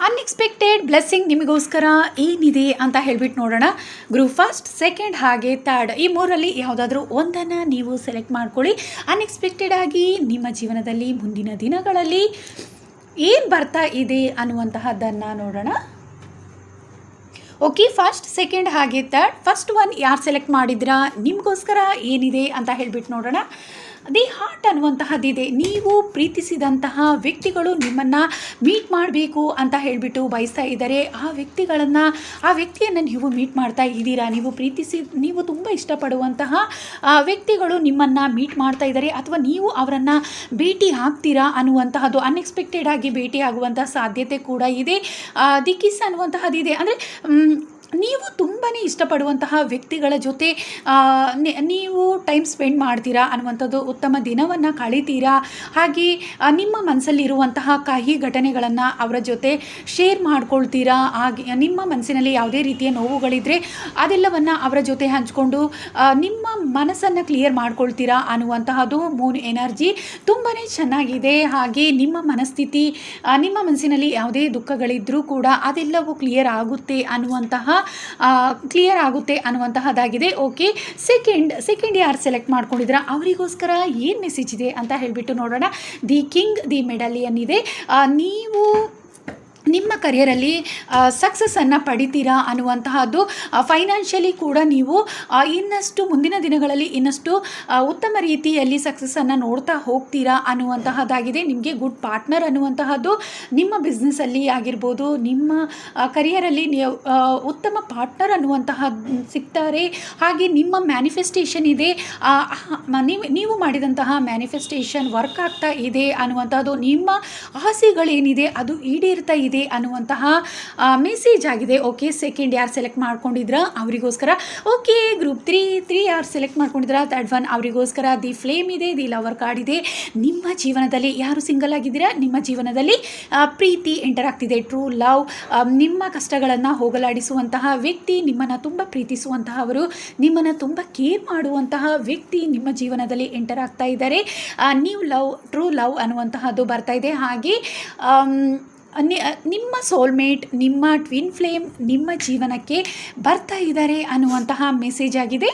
Unexpected blessing ನಿಮಗೋಸ್ಕರ ಏನಿದೆ ಅಂತ ಹೇಳ್ಬಿಟ್ಟು ನೋಡೋಣ. ಗ್ರೂಪ್ ಫಸ್ಟ್, ಸೆಕೆಂಡ್ ಹಾಗೆ ಥರ್ಡ್, ಈ ಮೂರಲ್ಲಿ ಯಾವುದಾದ್ರೂ ಒಂದನ್ನು ನೀವು ಸೆಲೆಕ್ಟ್ ಮಾಡ್ಕೊಳ್ಳಿ. ಅನ್ಎಕ್ಸ್ಪೆಕ್ಟೆಡ್ ಆಗಿ ನಿಮ್ಮ ಜೀವನದಲ್ಲಿ ಮುಂದಿನ ದಿನಗಳಲ್ಲಿ ಏನು ಬರ್ತಾ ಇದೆ ಅನ್ನುವಂತಹದ್ದನ್ನು ನೋಡೋಣ. ಓಕೆ, ಫಸ್ಟ್, ಸೆಕೆಂಡ್ ಹಾಗೆ ಥರ್ಡ್. ಫಸ್ಟ್ ಒನ್ ಯಾರು ಸೆಲೆಕ್ಟ್ ಮಾಡಿದ್ರಾ, ನಿಮಗೋಸ್ಕರ ಏನಿದೆ ಅಂತ ಹೇಳ್ಬಿಟ್ಟು ನೋಡೋಣ. ದಿ ಹಾರ್ಟ್ ಅನ್ನುವಂತಹದ್ದಿದೆ. ನೀವು ಪ್ರೀತಿಸಿದಂತಹ ವ್ಯಕ್ತಿಗಳು ನಿಮ್ಮನ್ನು ಮೀಟ್ ಮಾಡಬೇಕು ಅಂತ ಹೇಳಿಬಿಟ್ಟು ಬಯಸ್ತಾ ಇದ್ದಾರೆ. ಆ ವ್ಯಕ್ತಿಯನ್ನು ನೀವು ಮೀಟ್ ಮಾಡ್ತಾ ಇದ್ದೀರಾ. ನೀವು ತುಂಬ ಇಷ್ಟಪಡುವಂತಹ ವ್ಯಕ್ತಿಗಳು ನಿಮ್ಮನ್ನು ಮೀಟ್ ಮಾಡ್ತಾ ಇದ್ದಾರೆ, ಅಥವಾ ನೀವು ಅವರನ್ನು ಭೇಟಿ ಆಗ್ತೀರಾ ಅನ್ನುವಂತಹದ್ದು. ಅನ್ಎಕ್ಸ್ಪೆಕ್ಟೆಡ್ ಆಗಿ ಭೇಟಿ ಆಗುವಂತಹ ಸಾಧ್ಯತೆ ಕೂಡ ಇದೆ. ದಿ ಕಿಸ್ ಅನ್ನುವಂತಹದ್ದಿದೆ. ಅಂದರೆ ನೀವು ತುಂಬಾ ಇಷ್ಟಪಡುವಂತಹ ವ್ಯಕ್ತಿಗಳ ಜೊತೆ ನೀವು ಟೈಮ್ ಸ್ಪೆಂಡ್ ಮಾಡ್ತೀರಾ ಅನ್ನುವಂಥದ್ದು. ಉತ್ತಮ ದಿನವನ್ನು ಕಳೀತೀರಾ. ಹಾಗೆ ನಿಮ್ಮ ಮನಸ್ಸಲ್ಲಿರುವಂತಹ ಕಹಿ ಘಟನೆಗಳನ್ನು ಅವರ ಜೊತೆ ಶೇರ್ ಮಾಡ್ಕೊಳ್ತೀರಾ. ಹಾಗೆ ನಿಮ್ಮ ಮನಸ್ಸಿನಲ್ಲಿ ಯಾವುದೇ ರೀತಿಯ ನೋವುಗಳಿದ್ದರೆ ಅದೆಲ್ಲವನ್ನು ಅವರ ಜೊತೆ ಹಂಚ್ಕೊಂಡು ನಿಮ್ಮ ಮನಸ್ಸನ್ನು ಕ್ಲಿಯರ್ ಮಾಡ್ಕೊಳ್ತೀರಾ ಅನ್ನುವಂತಹದ್ದು. ಮೂನ್ ಎನರ್ಜಿ ತುಂಬಾ ಚೆನ್ನಾಗಿದೆ. ಹಾಗೆ ನಿಮ್ಮ ಮನಸ್ಥಿತಿ, ನಿಮ್ಮ ಮನಸ್ಸಿನಲ್ಲಿ ಯಾವುದೇ ದುಃಖಗಳಿದ್ದರೂ ಕೂಡ ಅದೆಲ್ಲವೂ ಕ್ಲಿಯರ್ ಆಗುತ್ತೆ ಅನ್ನುವಂತಹದ್ದಾಗಿದೆ. ಓಕೆ, ಸೆಕೆಂಡ್ ಯಾರು ಸೆಲೆಕ್ಟ್ ಮಾಡ್ಕೊಂಡಿದ್ರ ಅವರಿಗೋಸ್ಕರ ಏನು ಮೆಸೇಜ್ ಇದೆ ಅಂತ ಹೇಳಿಬಿಟ್ಟು ನೋಡೋಣ. ದಿ ಕಿಂಗ್, ದಿ ಮೆಡಲಿಯನ್ ಇದೆ. ನೀವು ನಿಮ್ಮ ಕರಿಯರಲ್ಲಿ ಸಕ್ಸಸ್ಸನ್ನು ಪಡಿತೀರಾ ಅನ್ನುವಂತಹದ್ದು. ಫೈನಾನ್ಷಿಯಲಿ ಕೂಡ ನೀವು ಇನ್ನಷ್ಟು ಮುಂದಿನ ದಿನಗಳಲ್ಲಿ ಇನ್ನಷ್ಟು ಉತ್ತಮ ರೀತಿಯಲ್ಲಿ ಸಕ್ಸಸ್ಸನ್ನು ನೋಡ್ತಾ ಹೋಗ್ತೀರಾ ಅನ್ನುವಂತಹದ್ದಾಗಿದೆ. ನಿಮಗೆ ಗುಡ್ ಪಾರ್ಟ್ನರ್ ಅನ್ನುವಂತಹದ್ದು ನಿಮ್ಮ ಬಿಸ್ನೆಸ್ಸಲ್ಲಿ ಆಗಿರ್ಬೋದು, ನಿಮ್ಮ ಕರಿಯರಲ್ಲಿ ಉತ್ತಮ ಪಾರ್ಟ್ನರ್ ಅನ್ನುವಂತಹ ಸಿಗ್ತಾರೆ. ಹಾಗೆ ನಿಮ್ಮ ಮ್ಯಾನಿಫೆಸ್ಟೇಷನ್ ಇದೆ. ನೀವು ಮಾಡಿದಂತಹ ಮ್ಯಾನಿಫೆಸ್ಟೇಷನ್ ವರ್ಕ್ ಆಗ್ತಾ ಇದೆ ಅನ್ನುವಂಥದ್ದು. ನಿಮ್ಮ ಆಸೆಗಳೇನಿದೆ ಅದು ಈಡೇರ್ತಾ ಇದೆ ಅನ್ನುವಂತಹ ಮೆಸೇಜ್ ಆಗಿದೆ. ಓಕೆ, ಸೆಕೆಂಡ್ ಯಾರು ಸೆಲೆಕ್ಟ್ ಮಾಡ್ಕೊಂಡಿದ್ರ ಅವರಿಗೋಸ್ಕರ. ಓಕೆ, ಗ್ರೂಪ್ ತ್ರೀ ಯಾರು ಸೆಲೆಕ್ಟ್ ಮಾಡ್ಕೊಂಡಿದ್ರ ಥರ್ಡ್ ಒನ್ ಅವರಿಗೋಸ್ಕರ. ದಿ ಫ್ಲೇಮ್ ಇದೆ, ದಿ ಲವರ್ ಕಾರ್ಡ್ ಇದೆ. ನಿಮ್ಮ ಜೀವನದಲ್ಲಿ ಯಾರು ಸಿಂಗಲ್ ಆಗಿದ್ದೀರಾ, ನಿಮ್ಮ ಜೀವನದಲ್ಲಿ ಪ್ರೀತಿ ಎಂಟರ್ ಆಗ್ತಿದೆ. ಟ್ರೂ ಲವ್, ನಿಮ್ಮ ಕಷ್ಟಗಳನ್ನು ಹೋಗಲಾಡಿಸುವಂತಹ ವ್ಯಕ್ತಿ, ನಿಮ್ಮನ್ನು ತುಂಬ ಪ್ರೀತಿಸುವಂತಹವರು, ನಿಮ್ಮನ್ನು ತುಂಬ ಕೇರ್ ಮಾಡುವಂತಹ ವ್ಯಕ್ತಿ ನಿಮ್ಮ ಜೀವನದಲ್ಲಿ ಎಂಟರ್ ಆಗ್ತಾ ಇದ್ದಾರೆ. ಟ್ರೂ ಲವ್ ಅನ್ನುವಂತಹದ್ದು ಬರ್ತಾ ಇದೆ. ಹಾಗೆ ನಿಮ್ಮ ಸೋಲ್ಮೇಟ್, ನಿಮ್ಮ ಟ್ವಿನ್ ಫ್ಲೇಮ್ ನಿಮ್ಮ ಜೀವನಕ್ಕೆ ಬರ್ತಾ ಇದ್ದಾರೆ ಅನ್ನುವಂತಹ ಮೆಸೇಜ್ ಆಗಿದೆ.